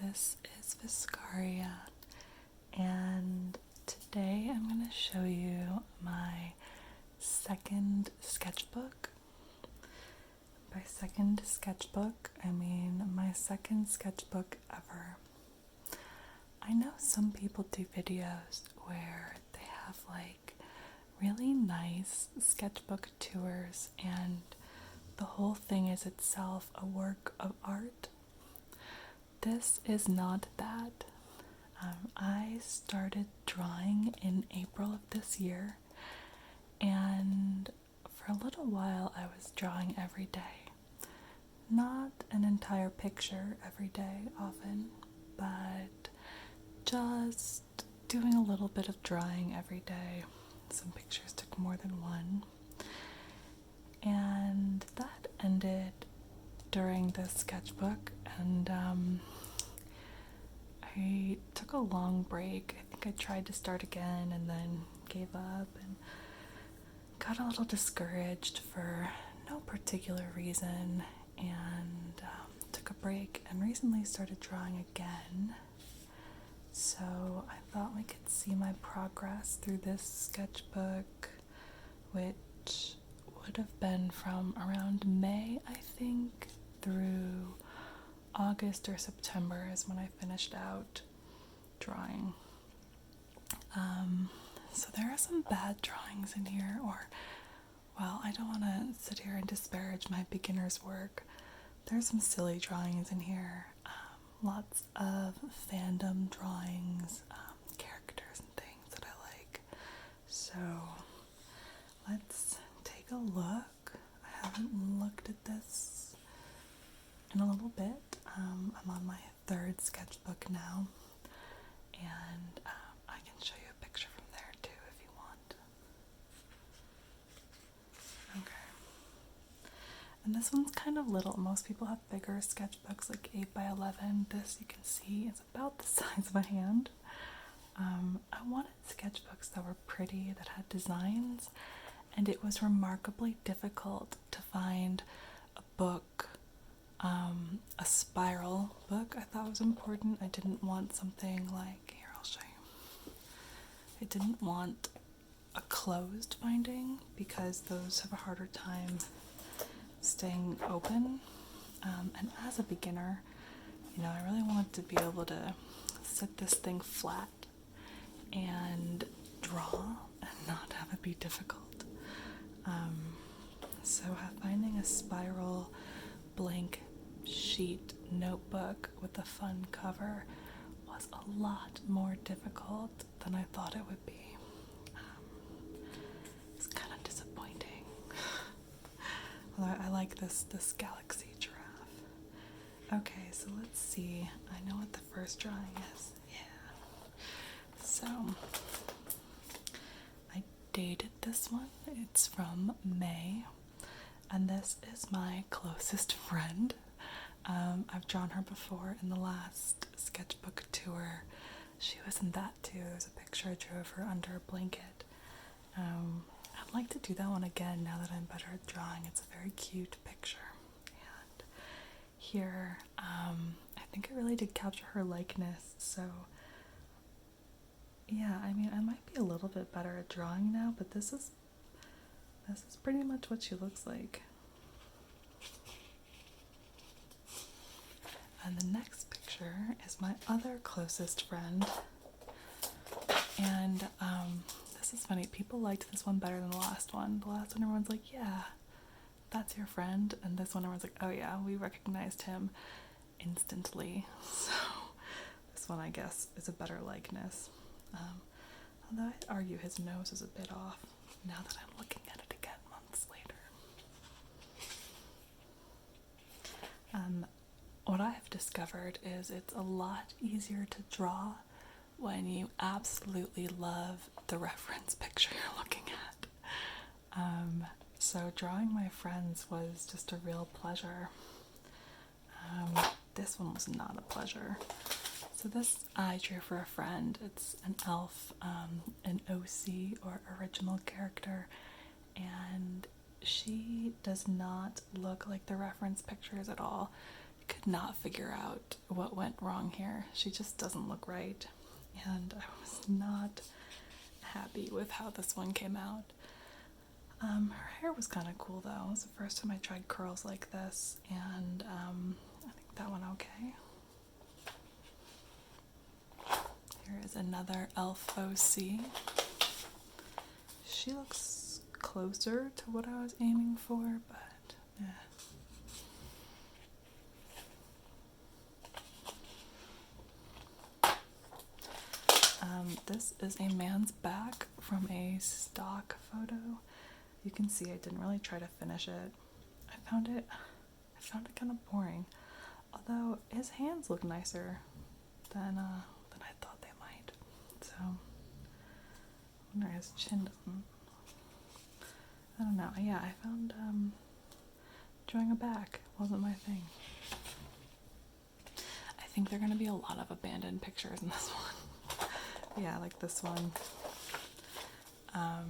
this is Viscaria, and today I'm going to show you my second sketchbook. By second sketchbook, I mean my second sketchbook ever. I know some people do videos where they have like really nice sketchbook tours and the whole thing is itself a work of art. This is not that. I started drawing in April of this year, and for a little while I was drawing every day. Not an entire picture every day often, but just doing a little bit of drawing every day. Some pictures took more than one. And that ended during the sketchbook, and I took a long break. I think I tried to start again and then gave up and got a little discouraged for no particular reason, and took a break and recently started drawing again. So I thought we could see my progress through this sketchbook, which would have been from around May, I think, through August or September is when I finished out drawing. So there are some bad drawings in here, or, well, I don't want to sit here and disparage my beginner's work. There's some silly drawings in here, lots of fandom drawings, characters and things that I like. So let's take a look. I haven't looked at this in a little bit. I'm on my third sketchbook now, and I can show you a picture from there too if you want. Okay. And this one's kind of little. Most people have bigger sketchbooks, like 8 by 11. This, you can see, is about the size of a hand. I wanted sketchbooks that were pretty, that had designs, and it was remarkably difficult to find a book, a spiral book. I thought was important. I didn't want something like, here, I'll show you. I didn't want a closed binding because those have a harder time staying open. And as a beginner, I really wanted to be able to set this thing flat and draw and not have it be difficult. So finding a spiral blank sheet notebook with a fun cover was a lot more difficult than I thought it would be. It's kind of disappointing. Although I like this galaxy giraffe. Okay, so let's see. I know what the first drawing is. Yeah. So I dated this one. It's from May. And this is my closest friend. I've drawn her before in the last sketchbook tour. She was in that too. There's a picture I drew of her under a blanket. I'd like to do that one again now that I'm better at drawing. It's a very cute picture. And here, I think I really did capture her likeness. So yeah, I mean, I might be a little bit better at drawing now, but this is pretty much what she looks like. And the next picture is my other closest friend. And this is funny. People liked this one better than the last one. The last one, everyone's like, yeah, that's your friend. And this one, everyone's like, oh yeah, we recognized him instantly. So this one, I guess, is a better likeness. Although I'd argue his nose is a bit off now that I'm looking at it again months later. What I have discovered is it's a lot easier to draw when you absolutely love the reference picture you're looking at. So drawing my friends was just a real pleasure. This one was not a pleasure. So this I drew for a friend. It's an elf, an OC or original character, and she does not look like the reference pictures at all. could not figure out what went wrong here. She just doesn't look right, and I was not happy with how this one came out. Her hair was kind of cool though. It was the first time I tried curls like this, and I think that went okay. Here is another Elf OC. She looks closer to what I was aiming for, but yeah. This is a man's back from a stock photo. You can see I didn't really try to finish it. I found it kind of boring. Although his hands look nicer than I thought they might. So I wonder his chin doesn't. I don't know. Yeah, I found drawing a back wasn't my thing. I think there are gonna be a lot of abandoned pictures in this one. Yeah, like this one. As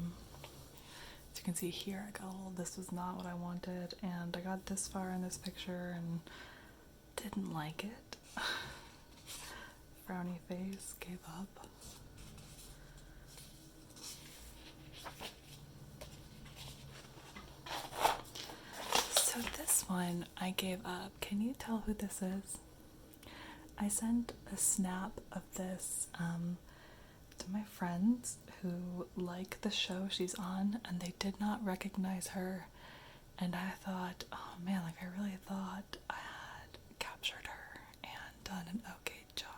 you can see here, I got a little, this was not what I wanted, and I got this far in this picture and didn't like it. Frowny face, gave up. So this one, I gave up. Can you tell who this is? I sent a snap of this to my friends who like the show she's on, and they did not recognize her, and I thought, oh man, like I really thought I had captured her and done an okay job.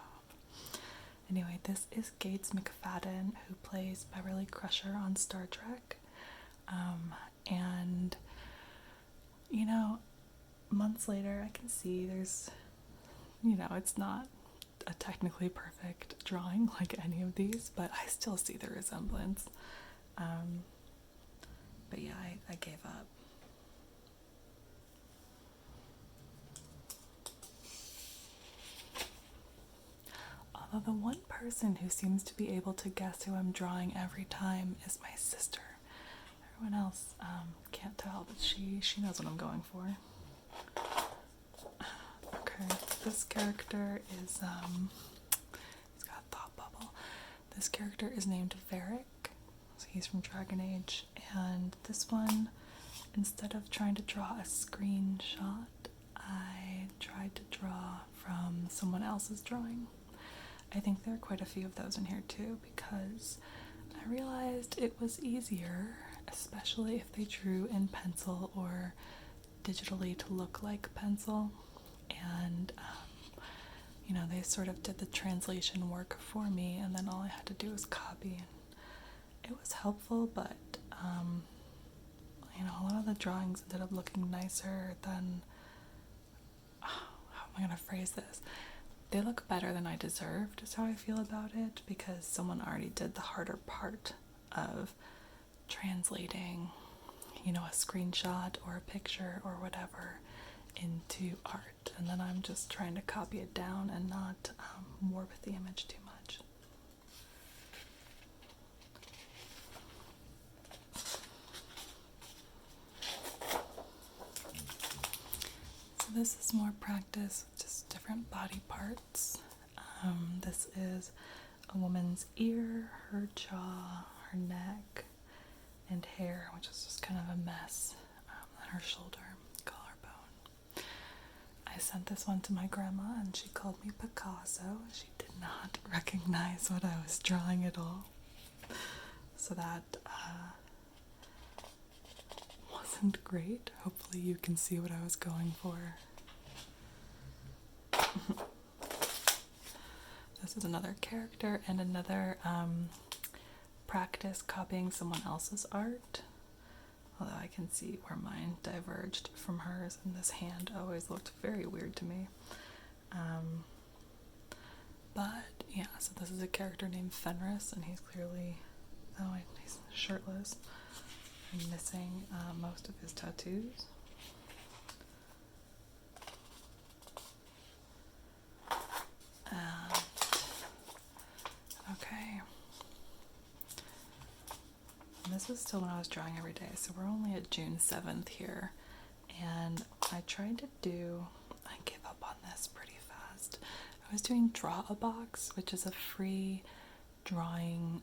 Anyway, this is Gates Mcfadden, who plays Beverly Crusher on Star Trek, and you know, months later I can see there's, you know, it's not a technically perfect drawing like any of these, but I still see the resemblance. But yeah, I gave up. Although the one person who seems to be able to guess who I'm drawing every time is my sister. Everyone else can't tell, but she knows what I'm going for. Okay, this character is, he's got a thought bubble. This character is named Varric, so he's from Dragon Age, and this one, instead of trying to draw a screenshot, I tried to draw from someone else's drawing. I think there are quite a few of those in here too, because I realized it was easier, especially if they drew in pencil or digitally, to look like pencil. And you know, they sort of did the translation work for me, and then all I had to do was copy, and it was helpful, but you know, a lot of the drawings ended up looking nicer than, how am I gonna phrase this? They look better than I deserved, is how I feel about it, because someone already did the harder part of translating, you know, a screenshot or a picture or whatever into art, and then I'm just trying to copy it down and not warp the image too much. So this is more practice with just different body parts. This is a woman's ear, her jaw, her neck, and hair, which is just kind of a mess, and her shoulder. I sent this one to my grandma, and she called me Picasso. She did not recognize what I was drawing at all. So that wasn't great. Hopefully you can see what I was going for. This is another character and another practice copying someone else's art. Although I can see where mine diverged from hers, and this hand always looked very weird to me. But yeah, so this is a character named Fenris, and he's clearly, he's shirtless and missing most of his tattoos. Okay. And this was still when I was drawing every day, so we're only at June 7th here, and I gave up on I was doing Draw a Box, which is a free drawing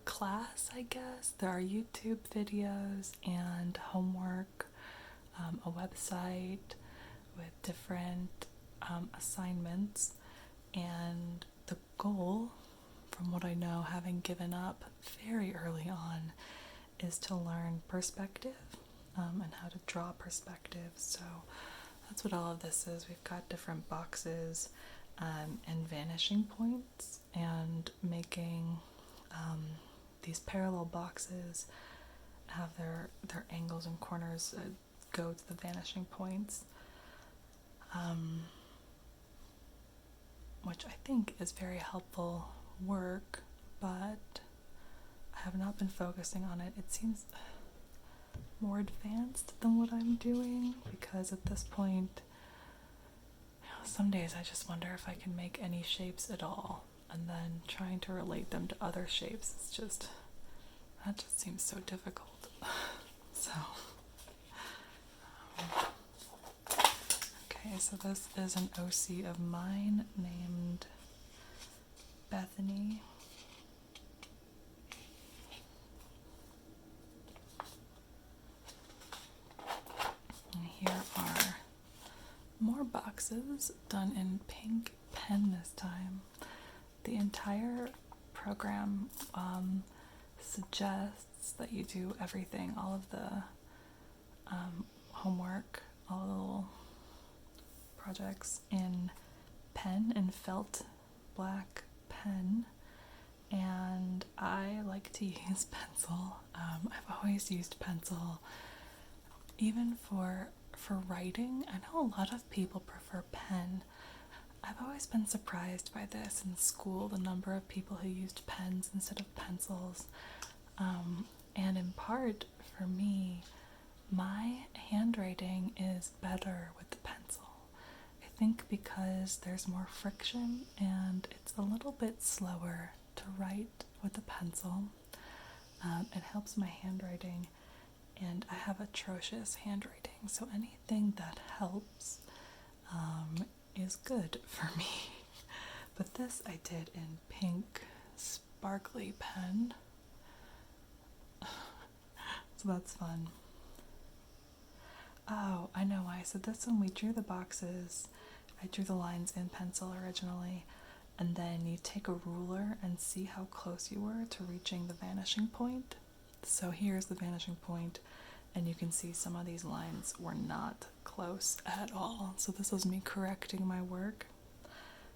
class, I guess. There are YouTube videos and homework, a website with different assignments, and the goal, from what I know, having given up very early on, is to learn perspective and how to draw perspective. So that's what all of this is. We've got different boxes and vanishing points, and making these parallel boxes have their angles and corners go to the vanishing points, which I think is very helpful work, but I have not been focusing on it. It seems more advanced than what I'm doing, because at this point, some days I just wonder if I can make any shapes at all, and then trying to relate them to other shapes, that just seems so difficult. So, okay, so this is an OC of mine named Bethany. And here are more boxes done in pink pen this time. The entire program suggests that you do everything, all of the homework, all the little projects in pen and felt black pen, and I like to use pencil. I've always used pencil, even for writing. I know a lot of people prefer pen. I've always been surprised by this in school, the number of people who used pens instead of pencils. And in part, for me, my handwriting is better with the pencil. I think because there's more friction and it's a little bit slower to write with the pencil. It helps my handwriting, and I have atrocious handwriting, so anything that helps is good for me. But this I did in pink sparkly pen, so that's fun. Oh, I know why. So this one, we drew the boxes, I drew the lines in pencil originally, and then you take a ruler and see how close you were to reaching the vanishing point. So here's the vanishing point, and you can see some of these lines were not close at all. So this was me correcting my work.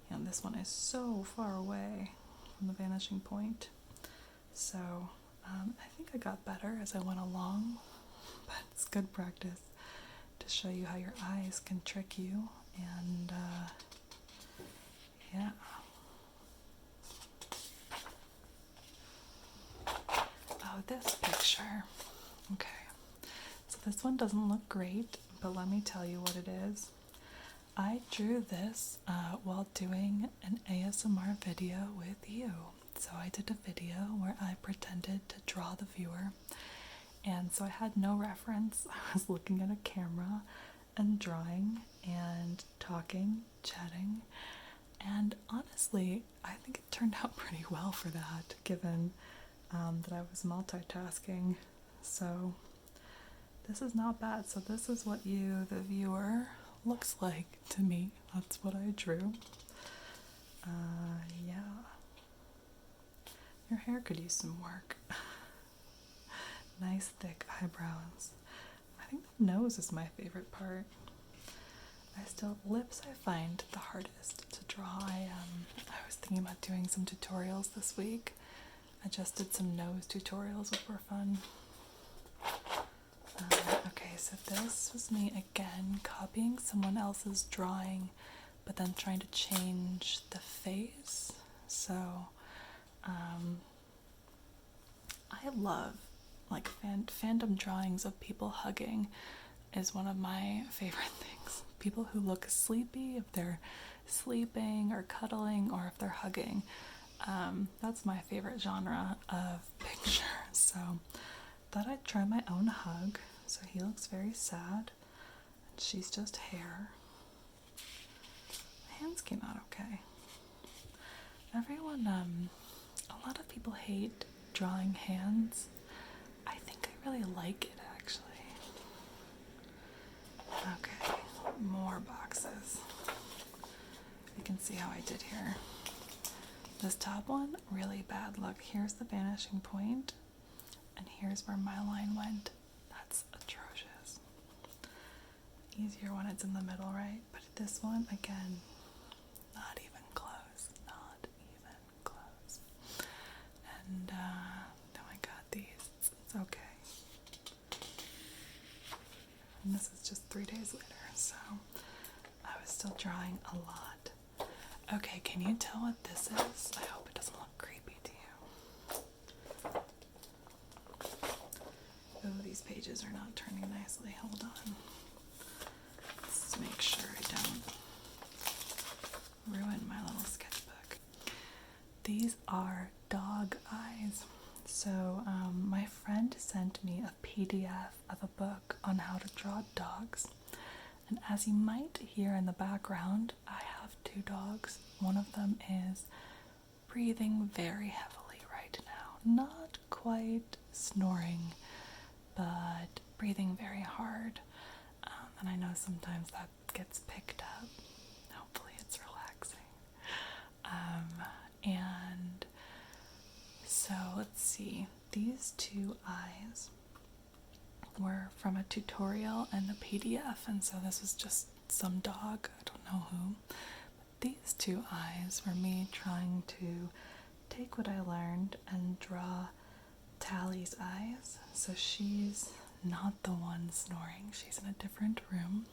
And this one is so far away from the vanishing point. So I think I got better as I went along, but it's good practice to show you how your eyes can trick you. And yeah. Oh, this picture. Okay. So this one doesn't look great, but let me tell you what it is. I drew this while doing an ASMR video with you. So I did a video where I pretended to draw the viewer, and so I had no reference. I was looking at a camera and drawing and talking, chatting, and honestly, I think it turned out pretty well for that, given that I was multitasking. So this is not bad. So this is what you, the viewer, looks like to me. That's what I drew. Yeah. Your hair could use some work. Nice thick eyebrows. I think the nose is my favorite part. Lips I find the hardest to draw. I was thinking about doing some tutorials this week. I just did some nose tutorials, which were fun. Okay, so this was me again copying someone else's drawing, but then trying to change the face. So I love like fandom drawings of people hugging is one of my favorite things. People who look sleepy, if they're sleeping or cuddling, or if they're hugging. That's my favorite genre of picture. So thought I'd try my own hug. So he looks very sad, and she's just hair. Everyone, a lot of people hate drawing hands. I think I really like it, actually. Okay, more boxes. You can see how I did here. This top one, really bad. Look, here's the vanishing point, and here's where my line went. That's atrocious. Easier when it's in the middle, right? But this one, again, not even close. Not even close. And then I got these. It's okay. And this is just 3 days later, so I was still drawing a lot. Okay, can you tell what this is? I hope it doesn't look creepy to you. Oh, these pages are not turning nicely. Hold on. Let's make sure I don't ruin my little sketchbook. These are dog eyes. So my friend sent me a PDF of a book on how to draw dogs. And as you might hear in the background, I have 2 dogs. One of them is breathing very heavily right now. Not quite snoring, but breathing very hard. And I know sometimes that gets picked up. Hopefully it's relaxing. And so let's see. These 2 eyes were from a tutorial and the PDF, and so this was just some dog, I don't know who. But these 2 eyes were me trying to take what I learned and draw Tally's eyes. So she's not the one snoring, she's in a different room.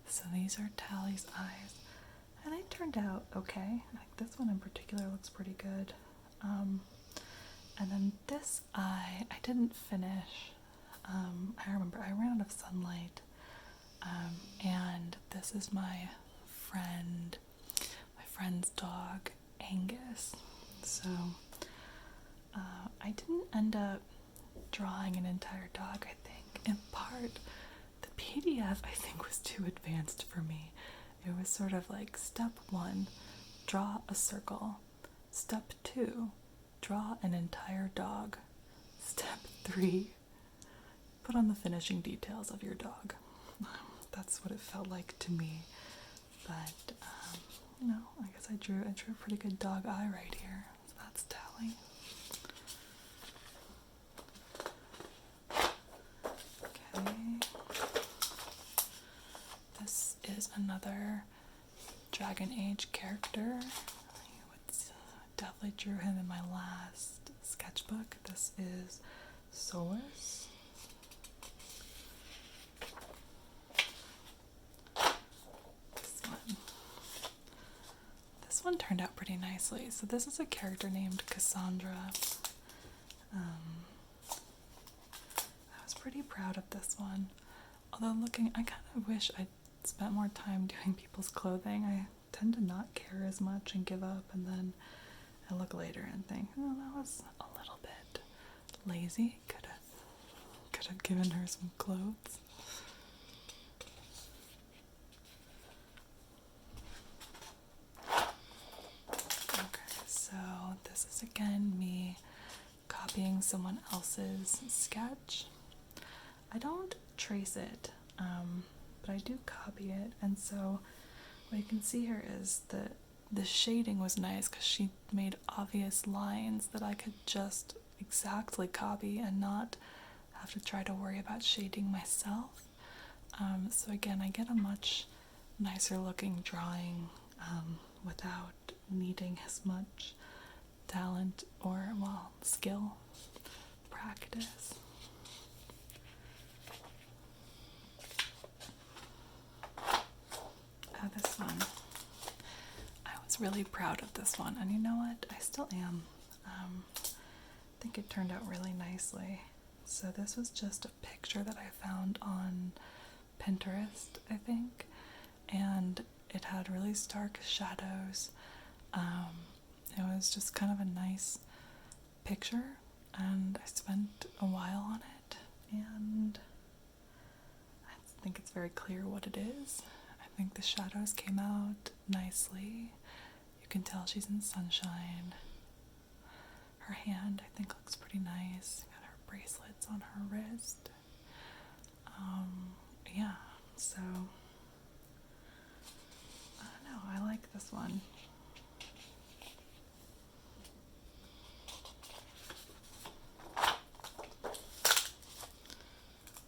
So these are Tally's eyes, and they turned out okay. I think this one in particular looks pretty good. And then this eye, I didn't finish. I remember I ran out of sunlight, and this is my friend's dog, Angus. So I didn't end up drawing an entire dog, I think. In part, the PDF, I think, was too advanced for me. It was sort of like step 1, draw a circle. Step 2, draw an entire dog. Step 3, put on the finishing details of your dog. That's what it felt like to me. But, I guess I drew a pretty good dog eye right here. So that's Tally. Okay. This is another Dragon Age character. Definitely drew him in my last sketchbook. This is Solus. This one turned out pretty nicely. So this is a character named Cassandra. I was pretty proud of this one. Although I kind of wish I'd spent more time doing people's clothing. I tend to not care as much and give up, and then I look later and think, oh, that was a little bit lazy. Could have given her some clothes. Okay, so this is again me copying someone else's sketch. I don't trace it, but I do copy it, and so what you can see here is that the shading was nice because she made obvious lines that I could just exactly copy and not have to try to worry about shading myself. So again, I get a much nicer looking drawing without needing as much talent or, skill, practice. This one. I was really proud of this one, and you know what? I still am. I think it turned out really nicely. So this was just a picture that I found on Pinterest, I think, and it had really stark shadows. It was just kind of a nice picture, and I spent a while on it, and I think it's very clear what it is. I think the shadows came out nicely. You can tell she's in sunshine. Her hand, I think, looks pretty nice. Got her bracelets on her wrist. Yeah, so I don't know, I like this one.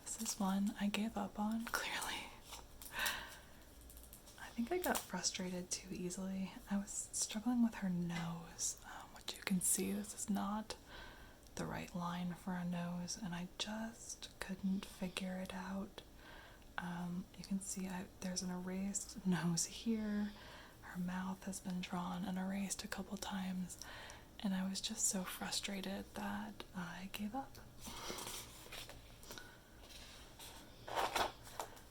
This is one I gave up on, clearly. I think I got frustrated too easily. I was struggling with her nose, which you can see this is not the right line for a nose, and I just couldn't figure it out. You can see there's an erased nose here. Her mouth has been drawn and erased a couple times, and I was just so frustrated that I gave up.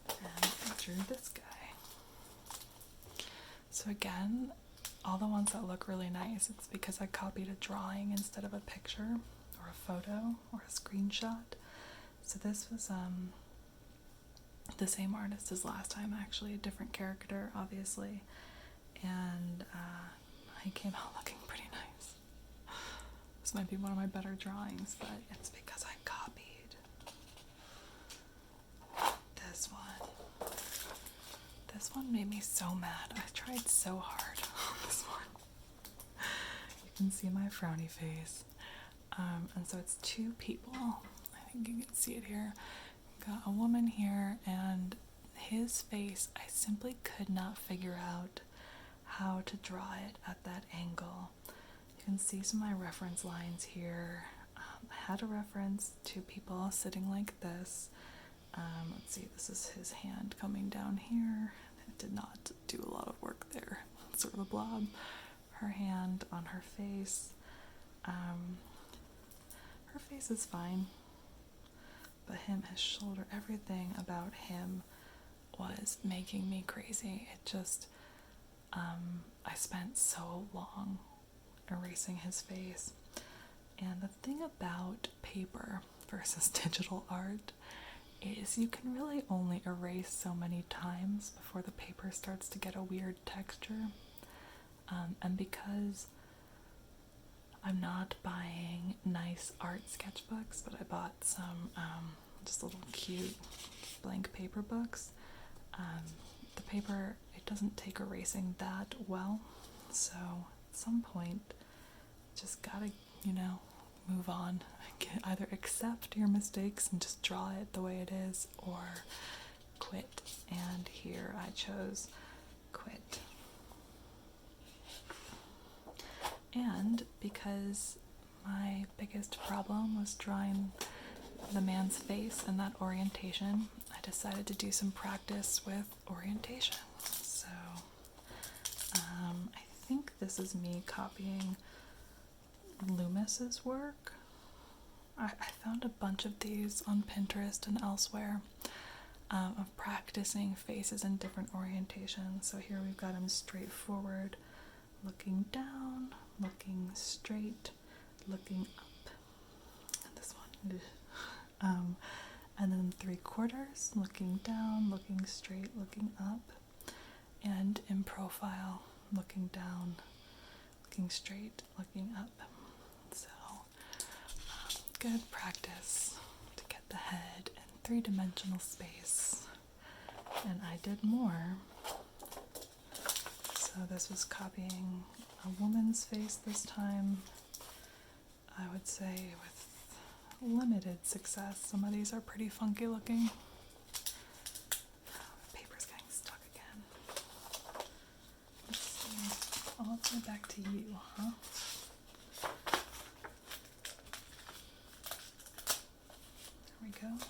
And I drew this guy. So again, all the ones that look really nice, it's because I copied a drawing instead of a picture or a photo or a screenshot. So this was the same artist as last time, actually, a different character, obviously, and he came out looking pretty nice. This might be one of my better drawings, but it's because I copied this one. This one made me so mad. I tried so hard on this one. You can see my frowny face. And so it's two people. I think you can see it here. Got a woman here, and his face, I simply could not figure out how to draw it at that angle. You can see some of my reference lines here. I had a reference to people sitting like this. Let's see, this is his hand coming down here. It did not do a lot of work there. It's sort of a blob. Her hand on her face. Her face is fine. But him, his shoulder, everything about him was making me crazy. It just, I spent so long erasing his face. And the thing about paper versus digital art is you can really only erase so many times before the paper starts to get a weird texture. And because I'm not buying nice art sketchbooks, but I bought some just little cute blank paper books. The paper, it doesn't take erasing that well, so at some point, just gotta, move on. Either accept your mistakes and just draw it the way it is, or quit. And here I chose quit. And because my biggest problem was drawing the man's face and that orientation, I decided to do some practice with orientation. So I think this is me copying Loomis's work. I found a bunch of these on Pinterest and elsewhere of practicing faces in different orientations. So here we've got him straight forward, looking down, looking straight, looking up. And this one. And then 3/4, looking down, looking straight, looking up. And in profile, looking down, looking straight, looking up. So, good practice to get the head in three-dimensional space. And I did more. So this was copying a woman's face this time. I would say with limited success. Some of these are pretty funky looking. Paper's getting stuck again. Let's see. Oh, let's go back to you, huh? There we go.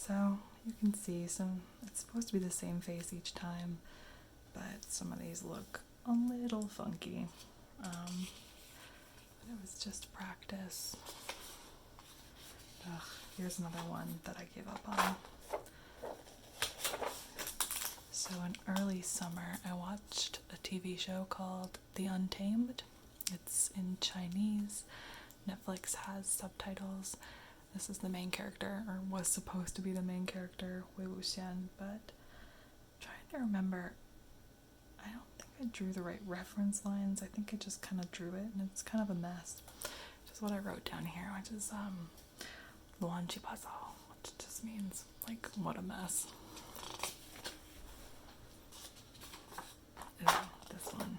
So you can see it's supposed to be the same face each time, but some of these look a little funky. But it was just practice. Ugh, here's another one that I gave up on. So in early summer, I watched a TV show called The Untamed. It's in Chinese. Netflix has subtitles. This is the main character, or was supposed to be the main character, Wei Wuxian, but I'm trying to remember. I don't think I drew the right reference lines. I think I just kind of drew it, and it's kind of a mess. Which is what I wrote down here, which is Luan Chi Pasao, which just means, like, what a mess. Ew, this one.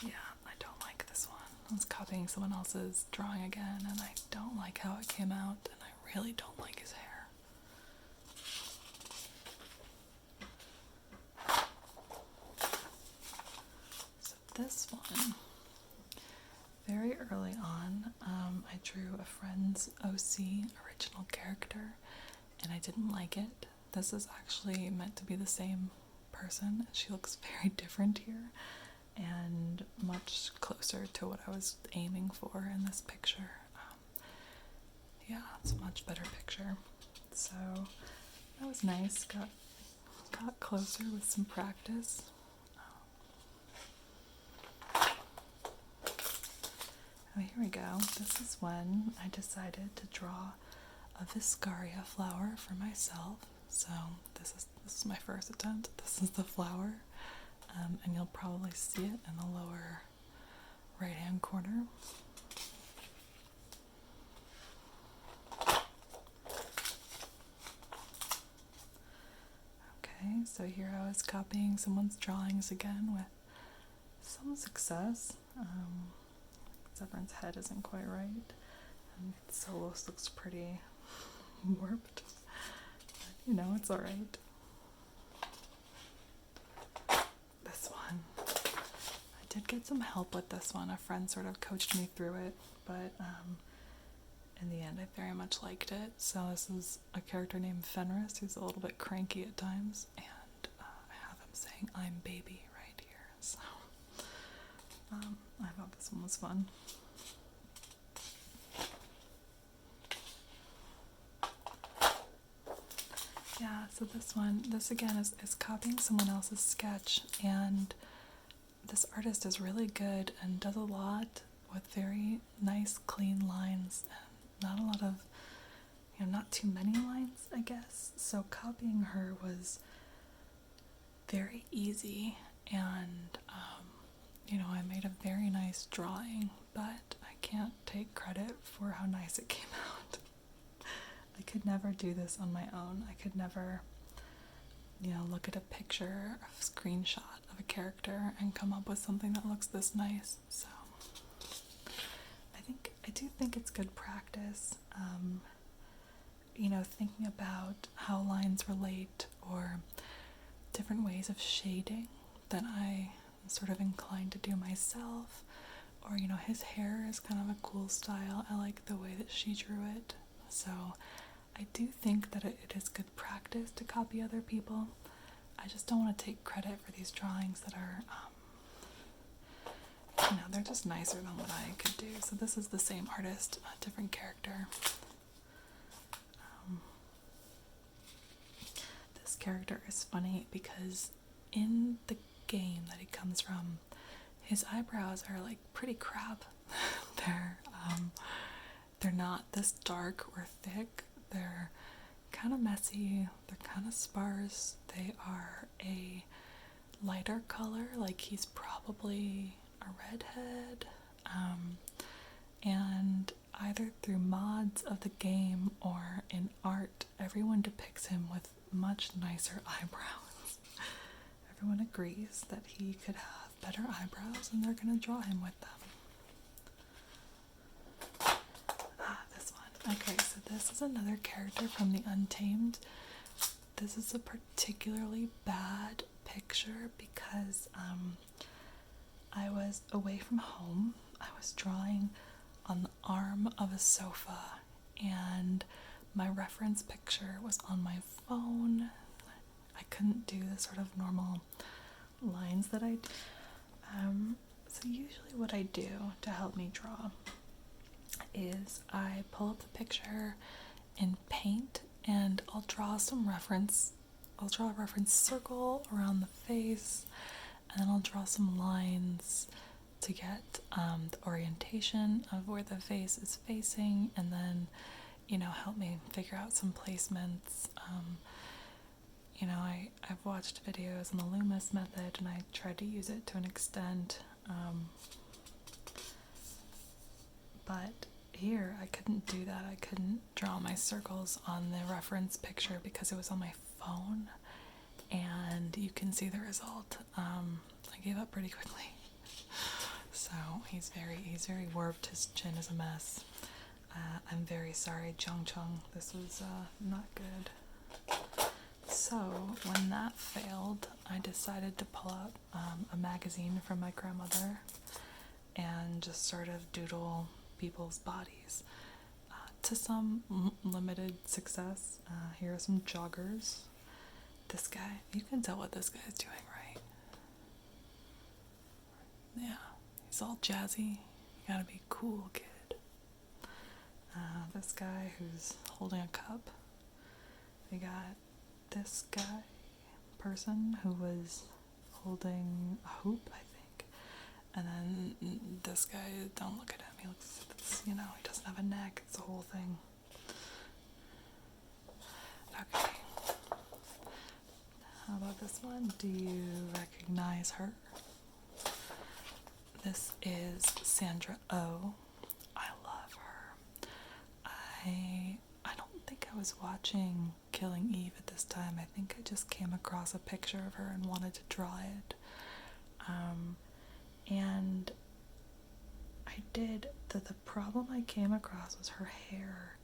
Yeah, I don't like this one. I was copying someone else's drawing again, and I don't like how it came out, and I really don't like his hair. So this one, very early on, I drew a friend's OC original character, and I didn't like it. This is actually meant to be the same person. She looks very different here, and much closer to what I was aiming for in this picture. Yeah, it's a much better picture. So that was nice. Got closer with some practice. Oh, here we go. This is when I decided to draw a Viscaria flower for myself. So this is my first attempt. This is the flower, and you'll probably see it in the lower right-hand corner. Okay, so here I was copying someone's drawings again with some success. Everyone's head isn't quite right, and Solos looks pretty warped. But, it's alright. This one. I did get some help with this one. A friend sort of coached me through it, but in the end I very much liked it. So this is a character named Fenris who's a little bit cranky at times, and I have him saying "I'm baby" right here. So I thought this one was fun. Yeah, so this again is copying someone else's sketch, and this artist is really good and does a lot with very nice clean lines and not a lot of, not too many lines, I guess. So copying her was very easy, and I made a very nice drawing, but I can't take credit for how nice it came out. I could never do this on my own. I could never, look at a picture, a screenshot of a character and come up with something that looks this nice. So I do think it's good practice, thinking about how lines relate or different ways of shading that I am sort of inclined to do myself. Or, his hair is kind of a cool style. I like the way that she drew it. So I do think that it is good practice to copy other people. I just don't want to take credit for these drawings that are, they're just nicer than what I could do. So this is the same artist, a different character. This character is funny because in the game that he comes from, his eyebrows are like pretty crap. They're not this dark or thick. They're kind of messy. They're kind of sparse. They are a lighter color, like he's probably a redhead. And either through mods of the game or in art, everyone depicts him with much nicer eyebrows. Everyone agrees that he could have better eyebrows, and they're going to draw him with them. This one. Okay, so this is another character from The Untamed. This is a particularly bad picture because I was away from home. I was drawing on the arm of a sofa, and my reference picture was on my phone. I couldn't do the sort of normal lines that I do. So usually what I do to help me draw is I pull up the picture in paint and I'll draw a reference circle around the face, and then I'll draw some lines to get the orientation of where the face is facing, and then, help me figure out some placements. I've watched videos on the Loomis method, and I tried to use it to an extent, but here I couldn't do that. I couldn't draw my circles on the reference picture because it was on my phone, and you can see the result. I gave up pretty quickly. So he's very warped. His chin is a mess. I'm very sorry, Chung Chung. This was not good. So when that failed, I decided to pull up a magazine from my grandmother and just sort of doodle people's bodies to some limited success. Here are some joggers. This guy, you can tell what this guy is doing, right? Yeah, he's all jazzy. You gotta be cool, kid. This guy who's holding a cup. We got this person who was holding a hoop, I think. And then this guy, don't look at him. He looks, he doesn't have a neck. It's the whole thing. Okay. How about this one? Do you recognize her? This is Sandra Oh. I love her. I don't think I was watching Killing Eve at this time. I think I just came across a picture of her and wanted to draw it. And I did. The problem I came across was her hair.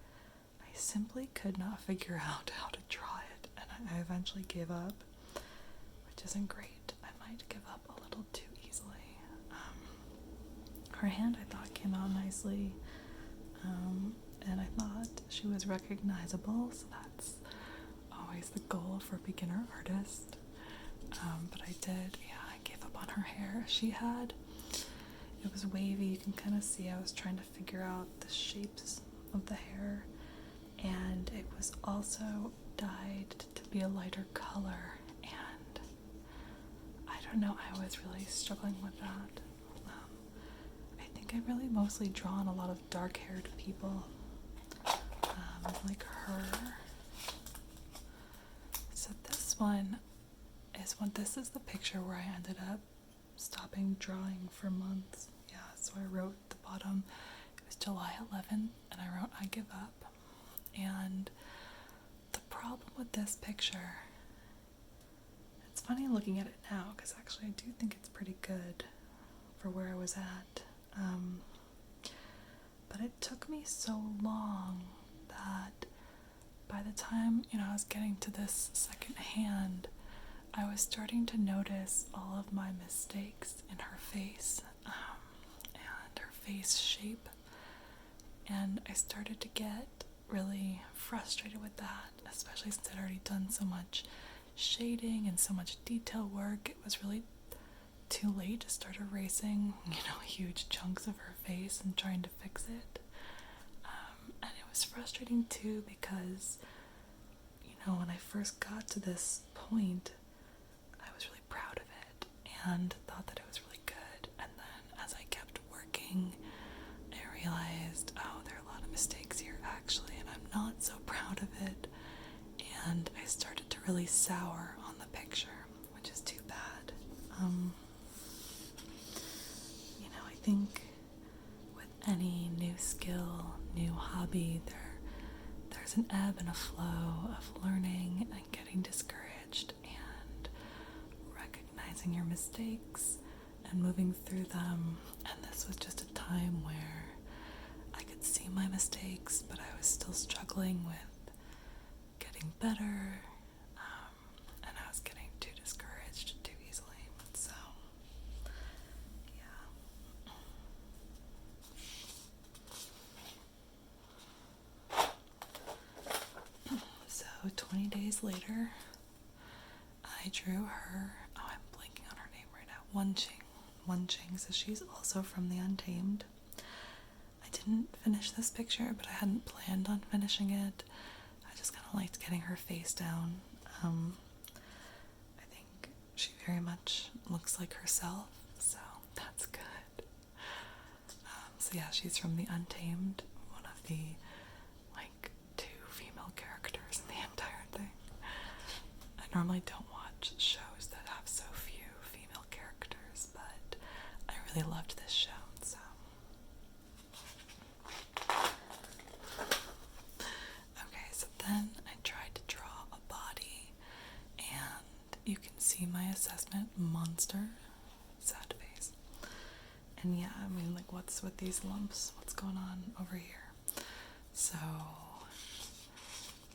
I simply could not figure out how to draw it, and I eventually gave up, which isn't great. I might give up a little too easily. Her hand, I thought, came out nicely, and I thought she was recognizable, so that's always the goal for a beginner artist. But I gave up on her hair. It was wavy. You can kind of see I was trying to figure out the shapes of the hair, and it was also dyed to be a lighter color, and I don't know, I was really struggling with that. I think I really mostly drawn a lot of dark-haired people, like her. So this is the picture where I ended up stopping drawing for months. Yeah, so I wrote at the bottom, it was July 11th, and I wrote, I give up. And the problem with this picture, it's funny looking at it now, because actually I do think it's pretty good for where I was at. But it took me so long that by the time, I was getting to this second hand, I was starting to notice all of my mistakes in her face, and her face shape, and I started to get really frustrated with that, especially since I'd already done so much shading and so much detail work. It was really too late to start erasing, huge chunks of her face and trying to fix it. And it was frustrating too because, when I first got to this point, I was really proud of it and thought that it was really good. And then as I kept working, I realized, there are a lot of mistakes here actually, and I'm not so proud of it. And I started to really sour on the picture, which is too bad. I think with any new skill, new hobby, there's an ebb and a flow of learning and getting discouraged and recognizing your mistakes and moving through them. And this was just a time where I could see my mistakes, but I was still struggling with getting better, and I was getting too discouraged too easily. So 20 days later, I drew her, oh, I'm blanking on her name right now, Wenqing, so she's also from the Untamed. I didn't finish this picture, but I hadn't planned on finishing it. I just kind of liked getting her face down. I think she very much looks like herself, so that's good. So yeah, she's from the Untamed, one of the, like, 2 female characters in the entire thing. I normally don't watch shows that have so few female characters, but I really loved this show, so. Okay, so then I tried to draw a body, and you can see my assessment, monster, sad face. And yeah, I mean, like, what's with these lumps? What's going on over here? So,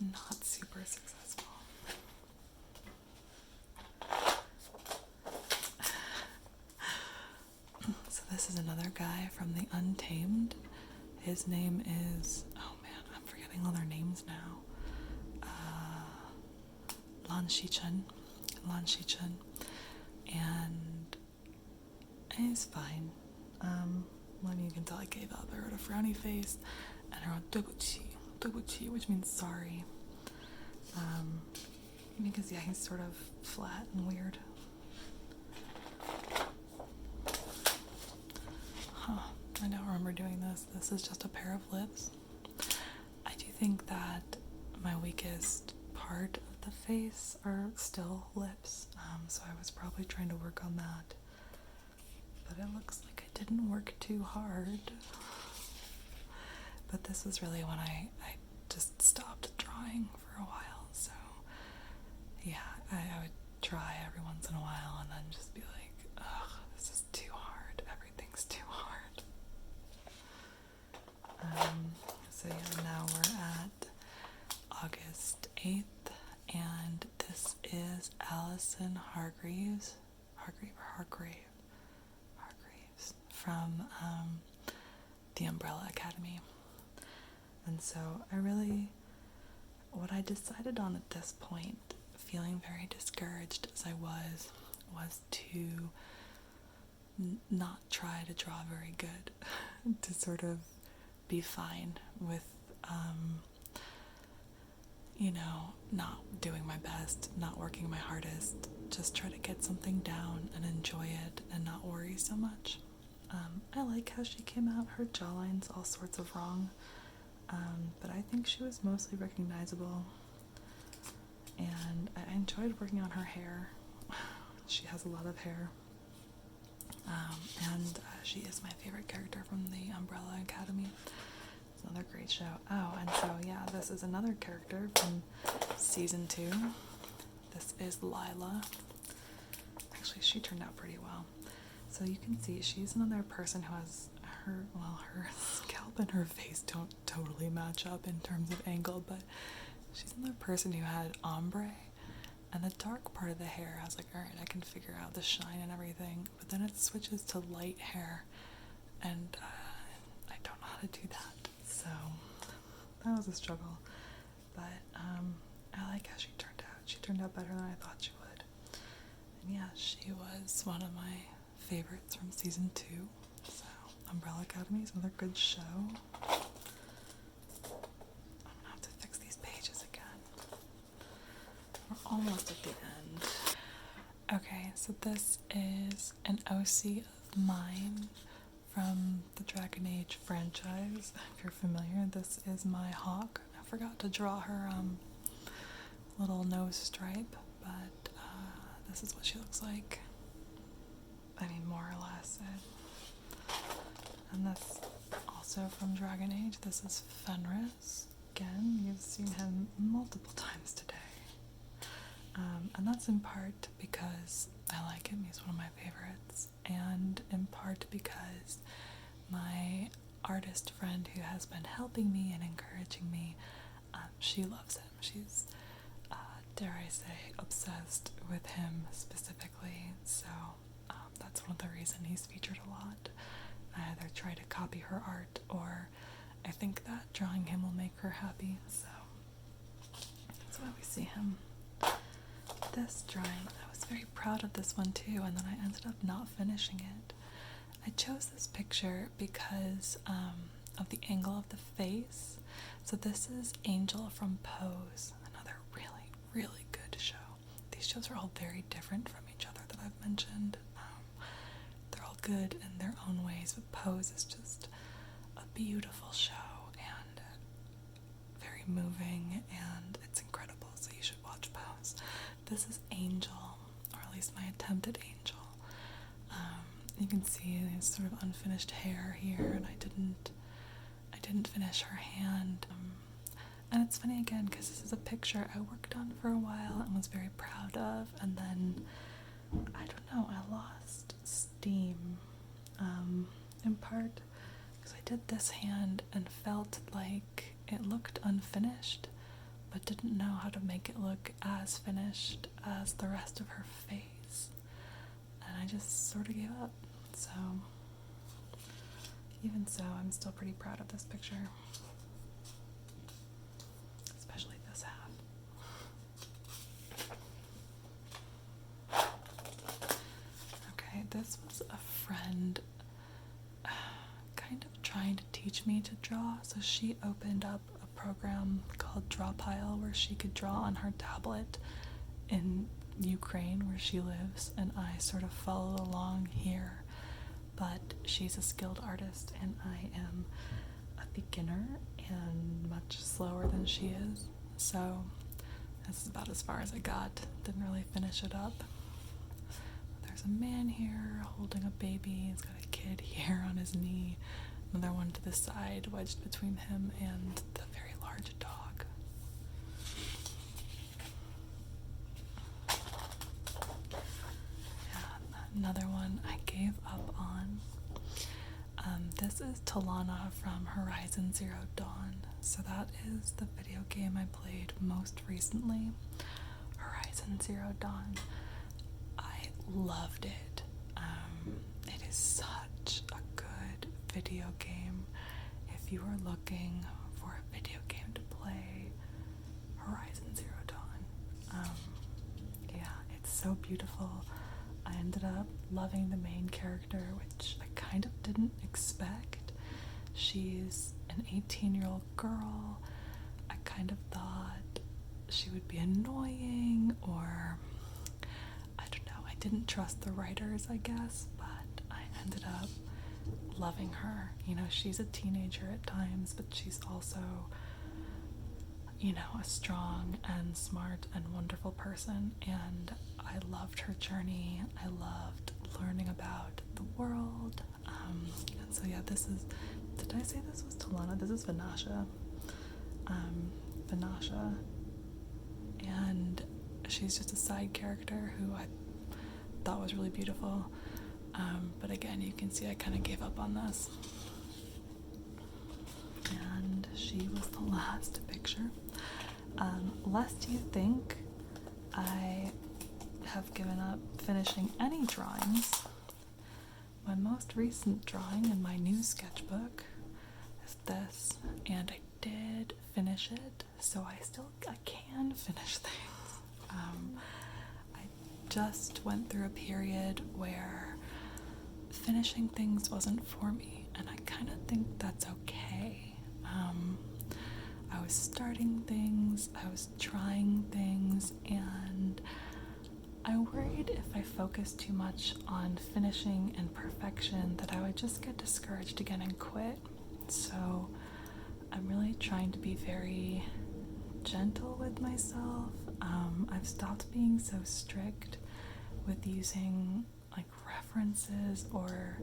not super successful. So this is another guy from the Untamed. His name is, oh man, I'm forgetting all their names now. Lan Shichen. And he's fine. Well, you can tell I gave up. I wrote a frowny face, and I wrote dobuchi, which means sorry. Because yeah, he's sort of flat and weird. Huh, I don't remember doing this. This is just a pair of lips. I do think that my weakest part of the face are still lips, so I was probably trying to work on that. But it looks like I didn't work too hard. But this was really when I just stopped drawing for a while, so yeah, I would try every once in a while and then just be like, ugh, this is too hard, everything's too hard. So yeah, now we're at August 8th, and this is Allison Hargreaves from the Umbrella Academy. And so what I decided on at this point, feeling very discouraged as I was to not try to draw very good, to sort of be fine with, not doing my best, not working my hardest, just try to get something down and enjoy it and not worry so much. I like how she came out. Her jawline's all sorts of wrong, but I think she was mostly recognizable, and I enjoyed working on her hair. She has a lot of hair, and she is my favorite character from the Umbrella Academy. It's another great show. Oh, and so yeah, this is another character from season 2. This is Lila. Actually, she turned out pretty well. So you can see she's another person who has her scalp and her face don't totally match up in terms of angle, but she's another person who had ombre, and the dark part of the hair, I was like, alright, I can figure out the shine and everything, but then it switches to light hair, and I don't know how to do that, so that was a struggle, but I like how she turned out. She turned out better than I thought she would, and yeah, she was one of my favorites from season 2, so Umbrella Academy is another good show. I'm gonna have to fix these pages again. We're almost at the end. Okay, so this is an OC of mine from the Dragon Age franchise. If you're familiar, this is my hawk. I forgot to draw her little nose stripe, but this is what she looks like. I mean, more or less. And that's also from Dragon Age. This is Fenris. Again, you've seen him multiple times today. And that's in part because I like him. He's one of my favorites. And in part because my artist friend who has been helping me and encouraging me, she loves him. She's, dare I say, obsessed with him specifically. So that's one of the reasons he's featured a lot. I either try to copy her art, or I think that drawing him will make her happy, so that's why we see him. This drawing, I was very proud of this one too, and then I ended up not finishing it. I chose this picture because of the angle of the face. So this is Angel from Pose, another really, really good show. These shows are all very different from each other that I've mentioned. They're all good in their own ways, but Pose is just a beautiful show and very moving, and it's incredible, so you should watch Pose. This is Angel, or at least my attempt at Angel. You can see his sort of unfinished hair here, and I didn't finish her hand. And it's funny again because this is a picture I worked on for a while and was very proud of, and then I don't know, I lost steam in part because I did this hand and felt like it looked unfinished, but didn't know how to make it look as finished as the rest of her face, and I just sort of gave up. So even so, I'm still pretty proud of this picture, especially this half. Okay, this was a friend kind of trying to teach me to draw, so she opened up a program called Drawpile where she could draw on her tablet in Ukraine where she lives, and I sort of followed along here. But she's a skilled artist and I am a beginner and much slower than she is, so this is about as far as I got. Didn't really finish it up. There's a man here holding a baby. He's got a kid here on his knee, another one to the side wedged between him and the very large dog. Another one I gave up on. This is Talana from Horizon Zero Dawn. So that is the video game I played most recently. Horizon Zero Dawn. I loved it. It is such a good video game. If you are looking for a video game to play, Horizon Zero Dawn. Yeah, it's so beautiful. I ended up loving the main character, which I kind of didn't expect. She's an 18-year-old girl. I kind of thought she would be annoying, or I don't know, I didn't trust the writers, I guess, but I ended up loving her. You know, she's a teenager at times, but she's also, you know, a strong and smart and wonderful person, and I loved her journey. I loved learning about the world. And so yeah, this is, did I say this was Talana? This is Vanasha. Vanasha. And she's just a side character who I thought was really beautiful. But again, you can see I kind of gave up on this. And she was the last picture. Lest you think I have given up finishing any drawings, my most recent drawing in my new sketchbook is this, and I did finish it, so I can finish things. I just went through a period where finishing things wasn't for me, and I kind of think that's okay. I was starting things, I was trying things, and I worried if I focused too much on finishing and perfection that I would just get discouraged again and quit. So I'm really trying to be very gentle with myself. I've stopped being so strict with using like references or,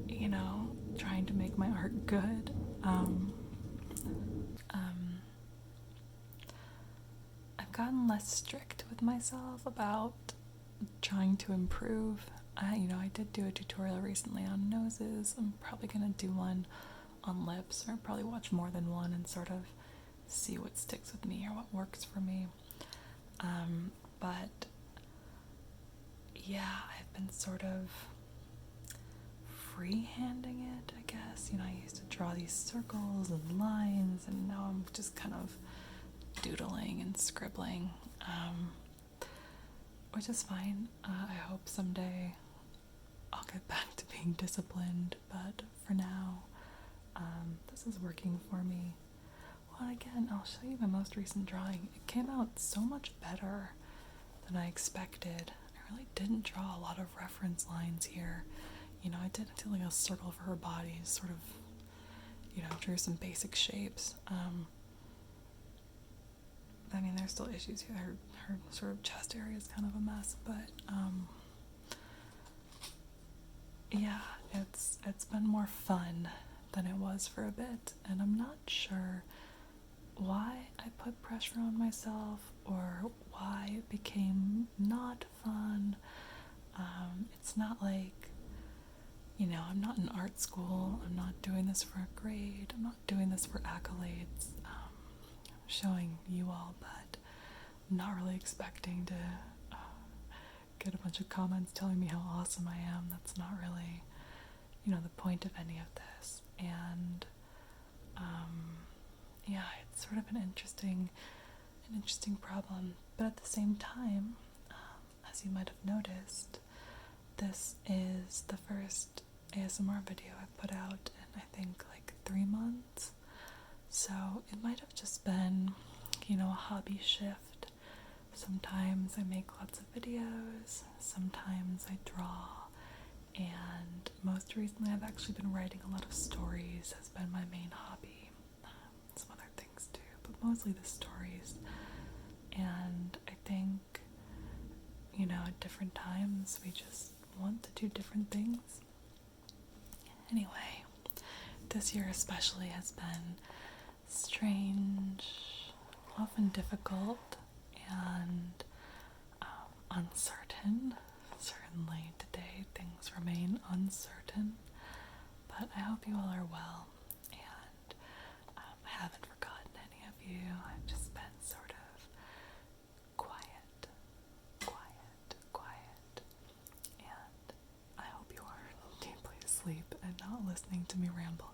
you know, trying to make my art good. I've gotten less strict with myself about trying to improve. I did do a tutorial recently on noses. I'm probably gonna do one on lips, or probably watch more than one and sort of see what sticks with me or what works for me. But yeah, I've been sort of freehanding it, I guess. I used to draw these circles and lines, and now I'm just kind of doodling and scribbling, which is fine. I hope someday I'll get back to being disciplined, but for now, this is working for me. Well, again, I'll show you my most recent drawing. It came out so much better than I expected. I really didn't draw a lot of reference lines here. You know, I did like a circle for her body, sort of, you know, drew some basic shapes. I mean, there's still issues here. Her sort of chest area is kind of a mess, but yeah, it's been more fun than it was for a bit, and I'm not sure why I put pressure on myself or why it became not fun. It's not like, you know, I'm not in art school. I'm not doing this for a grade. I'm not doing this for accolades. I'm showing you all, but I'm not really expecting to get a bunch of comments telling me how awesome I am. That's not really, you know, the point of any of this. And yeah, it's sort of an interesting problem. But at the same time, as you might have noticed, this is the first ASMR video I've put out in, I think, like 3 months. So it might have just been, you know, a hobby shift. Sometimes I make lots of videos, sometimes I draw, and most recently I've actually been writing a lot of stories, has been my main hobby. Some other things too, but mostly the stories. And I think, you know, at different times we just want to do different things. Anyway, this year especially has been strange, often difficult, and uncertain. Certainly today things remain uncertain, but I hope you all are well, and I haven't forgotten any of you. I've just been sort of quiet, and I hope you are deeply asleep and not listening to me ramble